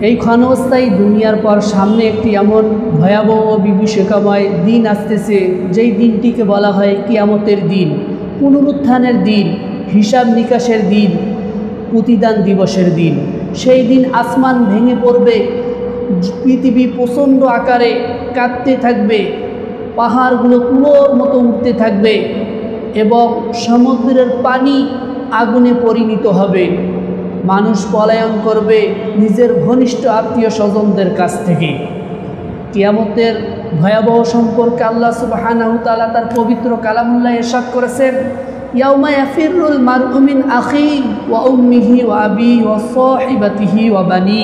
এই ক্ষণস্থায়ী দুনিয়ার পর সামনে একটি এমন ভয়াবহ বিভীষিকাময় দিন আসতেছে, যেই দিনটিকে বলা হয় কিয়ামতের দিন, পুনরুত্থানের দিন, হিসাব নিকাশের দিন, প্রতিদান দিবসের দিন। সেই দিন আসমান ভেঙে পড়বে, পৃথিবী প্রচণ্ড আকারে কাঁপতে থাকবে, পাহাড়গুলো তুলোর মতো উঠতে থাকবে এবং সমুদ্রের পানি আগুনে পরিণত হবে। মানুষ পলায়ন করবে নিজের ঘনিষ্ঠ আত্মীয় স্বজনদের কাছ থেকে। কিয়ামতের ভয়াবহ সম্পর্কে আল্লাহ সুবহানাহু ওয়া তাআলা তার পবিত্র কালামুল্লাহ ইরশাদ করেছেন, ইয়াউমা ইয়াফিরুল মারউ মিন আখিহি ওয়া উম্মিহি ওয়া আবিহি ওয়া সাহিবাতিহি ওয়া বানি।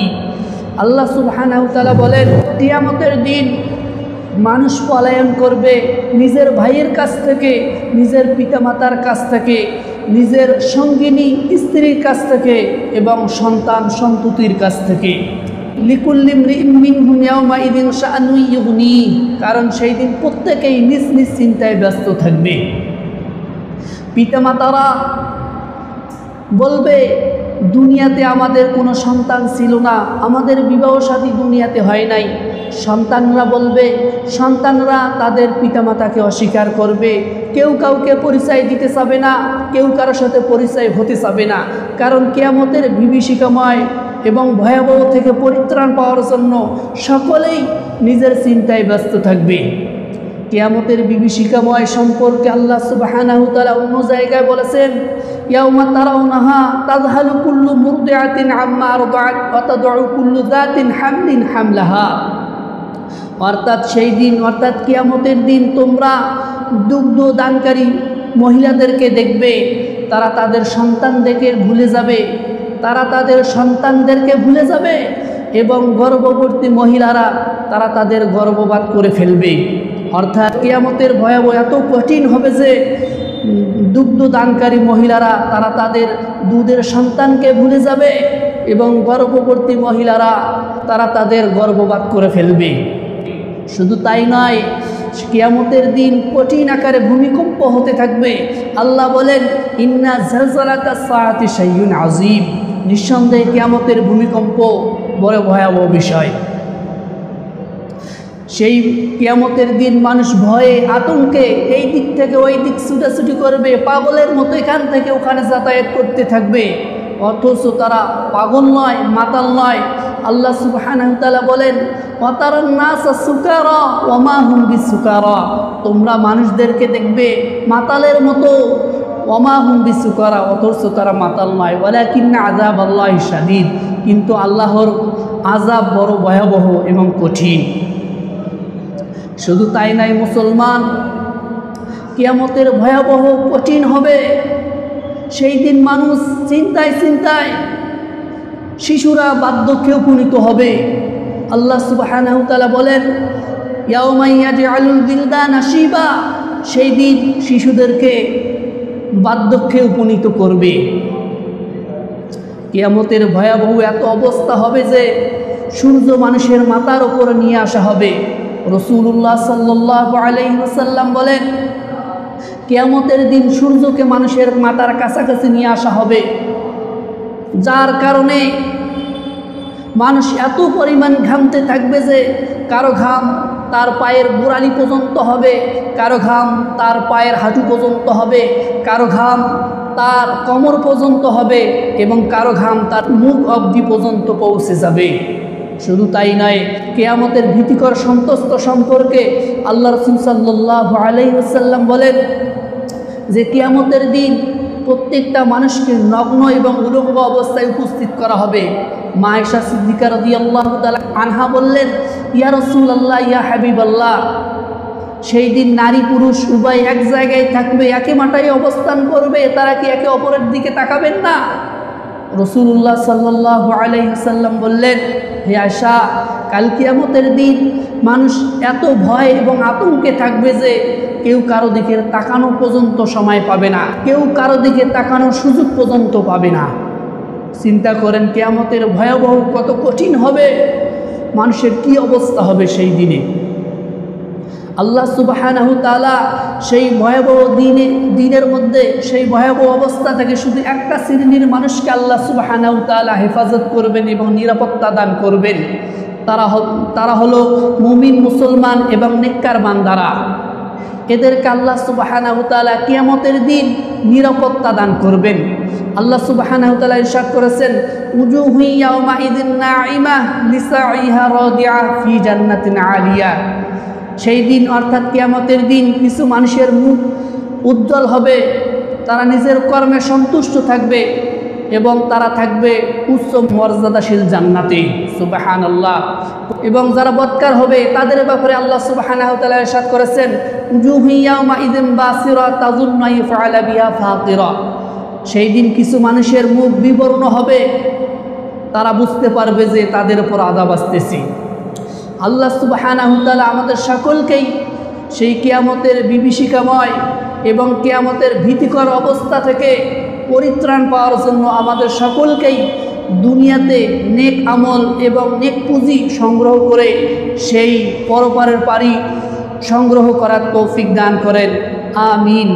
আল্লাহ সুবহানাহু ওয়া তাআলা বলেন, কিয়ামতের দিন মানুষ পলায়ন করবে নিজের ভাইয়ের কাছ থেকে, নিজের পিতামাতার কাছ থেকে, নিজের সঙ্গিনী স্ত্রীর কাছ থেকে এবং সন্তান সন্ততির কাছ থেকে। লিকুল্লি ইমরিইন মিনহুম ইয়াওমাইযিন শাআনুন ইউগনি, কারণ সেই দিন প্রত্যেকেই নিজ নিজ চিন্তায় ব্যস্ত থাকবে। পিতামাতারা বলবে, দুনিয়াতে আমাদের কোনো সন্তান ছিল না, আমাদের বিবাহ শাদী দুনিয়াতে হয় নাই। সন্তানরা বলবে, সন্তানরা তাদের পিতামাতাকে অস্বীকার করবে, কেউ কাউকে পরিচয় দিতে চাবে না, কেউ কারোর সাথে পরিচয় হতে চাবে না। কারণ কিয়ামতের বিভীষিকাময় এবং ভয়াবহ থেকে পরিত্রাণ পাওয়ার জন্য সকলেই নিজের চিন্তায় ব্যস্ত থাকবে। কিয়ামতের বিভীষিকাময় সম্পর্কে আল্লাহ সুবহানাহু ওয়া তাআলা অন্য জায়গায় বলেছেন, ইয়াউমা তারাউনাহা তাযহালু কুল্লু মুরদিআতিন আম্মা আরদাআত ওয়া তাদউ কুল্লু যাতিন হামলিন হামলাহা। অর্থাৎ সেই দিন, অর্থাৎ কিয়ামতের দিন তোমরা দুগ্ধ দানকারী মহিলাদেরকে দেখবে, তারা তাদের সন্তানদেরকে ভুলে যাবে, তারা তাদের সন্তানদেরকে ভুলে যাবে এবং গর্ভবতী মহিলারা তারা তাদের গর্ভপাত করে ফেলবে। অর্থাৎ কিয়ামতের ভয়াবহ এত কঠিন হবে যে দুগ্ধ দানকারী মহিলারা তারা তাদের দুধের সন্তানকে ভুলে যাবে এবং গর্ভবতী মহিলারা তারা তাদের গর্ভপাত করে ফেলবে। শুধু তাই নয়, কিয়ামতের দিন কঠিন আকারে ভূমিকম্প হতে থাকবে। আল্লাহ বলেন, ইন্না জালজালাতাস সাআতি শাইউন আযীম, নিঃসন্দেহে কিয়ামতের ভূমিকম্প বড় ভয়াবহ বিষয়। সেই কিয়ামতের দিন মানুষ ভয়ে আতঙ্কে এই দিক থেকে ওই দিক ছুটাছুটি করবে, পাগলের মতো এখান থেকে ওখানে যাতায়াত করতে থাকবে, অথচ তারা পাগল নয়, মাতাল নয়। আল্লাহ সুবহানাহু ওয়া তাআলা বলেন, ওয়াতারান নাসা সুকারা ওয়া মা হুম বিসুকারা, তোমরা মানুষদেরকে দেখবে মাতালের মতো, ওয়া মা হুম বিসুকারা, অথচ তারা মাতাল নয়। ওয়ালাকিন্না আযাবাল্লাহি শাদীদ, কিন্তু আল্লাহর আযাব বড় ভয়াবহ এবং কঠিন। শুধু তাই নাই মুসলমান, কিয়ামতের ভয়াবহ কঠিন হবে। সেই দিন মানুষ চিন্তায় চিন্তায়, শিশুরা বার্ধক্যে উপনীত হবে। আল্লাহ সুবহানাহু ওয়া তাআলা বলেন, ইয়াউমা ইয়াজআলুল বিলদানা শিবা, সেই দিন শিশুদেরকে বার্ধক্যে উপনীত করবে। কিয়ামতের ভয়াবহ এত অবস্থা হবে যে সূর্য মানুষের মাথার উপর নিয়ে আসা হবে। রাসূলুল্লাহ সাল্লাল্লাহু আলাইহি ওয়াসাল্লাম বলেন, কিয়ামতের দিন সূর্যকে মানুষের মাথার কাছাকাছি নিয়ে আসা হবে, যার কারণে মানুষ এত পরিমাণ ঘামতে থাকবে যে কারো ঘাম তার পায়ের গোড়ালি পর্যন্ত হবে, কারো ঘাম তার পায়ের হাঁটু পর্যন্ত হবে, কারো ঘাম তার কোমর পর্যন্ত হবে এবং কারো ঘাম তার মুখ অবধি পর্যন্ত পৌঁছে যাবে। শুধু তাই নয়, কিয়ামতের ভীতিকর সন্তস্ত সম্পর্কে আল্লাহ রাসূল সাল্লাল্লাহু আলাইহি ওয়াসাল্লাম বলেন যে কিয়ামতের দিন প্রত্যেকটা মানুষকে নগ্ন এবং উলঙ্গ অবস্থায় উপস্থিত করা হবে। মা আয়েশা সিদ্দিকা রাদিয়াল্লাহু তাআলা আনহা বললেন, ইয়া রাসূলুল্লাহ, ইয়া হাবিবাল্লাহ, সেই দিন নারী পুরুষ উভয় এক জায়গায় থাকবে, একে মাথায় অবস্থান করবে, তারা কি একে অপরের দিকে তাকাবেন না? রাসূলুল্লাহ সাল্লাল্লাহু আলাইহি ওয়াসাল্লাম বললেন, হে আয়েশা, কাল কিয়ামতের দিন মানুষ এত ভয় এবং আতঙ্কে থাকবে যে কেউ কারো দিকে তাকানো পর্যন্ত সময় পাবে না, কেউ কারো দিকে তাকানোর সুযোগ পর্যন্ত পাবে না। চিন্তা করেন কিয়ামতের ভয়াবহ কত কঠিন হবে, মানুষের কি অবস্থা হবে সেই দিনে। আল্লাহ সুবহানাহু তাআলা সেই ভয়াবহ দিনের মধ্যে, সেই ভয়াবহ অবস্থা থেকে শুধু একটা শ্রেণীর মানুষকে আল্লাহ সুবহানাহু তাআলা হেফাজত করবেন এবং নিরাপত্তা দান করবেন। তারা হলো মুমিন, মুসলমান এবং নেককার বান্দারা। এদেরকে আল্লাহ সুবহানাহু তাআলা কিয়ামতের দিন নিরাপত্তা দান করবেন। আল্লাহ সুবহানাহু তাআলা ইরশাদ করেছেন, উজুহু ইয়াওমাইযিন নাঈমা লিসাইহা রাদিয়া ফি জান্নাতিন আলিয়া। সেই দিন অর্থাৎ কিয়ামতের দিন কিছু মানুষের মুখ উজ্জ্বল হবে, তারা নিজের কর্মে সন্তুষ্ট থাকবে এবং তারা থাকবে উচ্চ মর্যাদাশীল জান্নাতে। সুবহানাল্লাহ। এবং যারা বদকার হবে তাদের ব্যাপারে আল্লাহ সুবহানাহু ওয়া তাআলা ইরশাদ করেছেন, উজুহু ইয়াওমাইযিন বাসিরা তাযুন্নু আন ইফআলা বিহা ফাকিরা। সেই দিন কিছু মানুষের মুখ বিবর্ণ হবে, তারা বুঝতে পারবে যে তাদের উপর আযাব আসতেছে। আল্লাহ সুবহানাহু ওয়া তাআলা আমাদের সকলকেই সেই কিয়ামতের বিভীষিকাময় এবং কিয়ামতের ভীতিকর অবস্থা থেকে পরিত্রাণ পাওয়ার জন্য আমাদের সকলকেই দুনিয়াতে নেক আমল এবং নেক পুঁজি সংগ্রহ করে সেই পরপারের পারি সংগ্রহ করার তৌফিক দান করেন। আমিন।